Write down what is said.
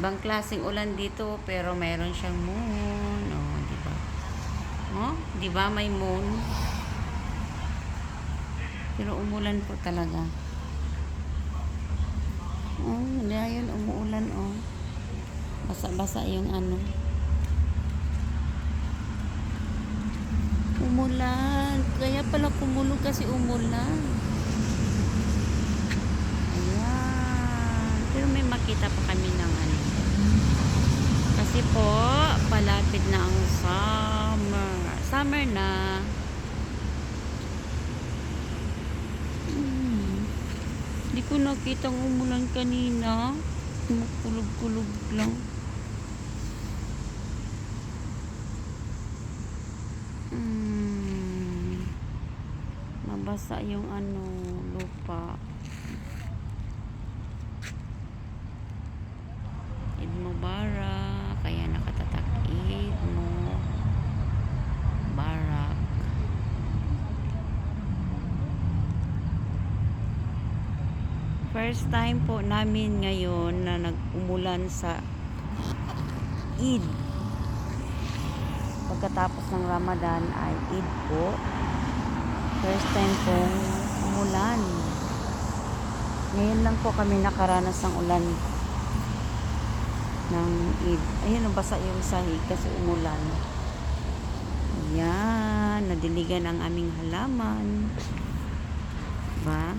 Ibang klaseng ulan dito, pero mayroon siyang moon. Oh, di ba? Oh, di ba may moon? Pero umulan po talaga. Oh, ayun, umuulan, oh. Basa-basa yung ano. Umulan. Kaya pala kumulog kasi umulan. Ayan. Pero may makita pa kami ng ano. Kasi po, palapit na ang summer. Summer na. Hindi ko nakita ang umulan kanina. Kulog-kulog lang. Mabasa yung ano, lupa. Eid Mubarak. Kaya nakatatak Eid Mubarak. First time po namin ngayon na nag-umulan sa Eid. Pagkatapos ng Ramadan ay Eid po. First time pong umulan. Ngayon lang po kami nakaranas ng ulan ng Eid. Ayun, nabasa yung sahig kasi umulan. Ayan, nadiligan ang aming halaman. Diba?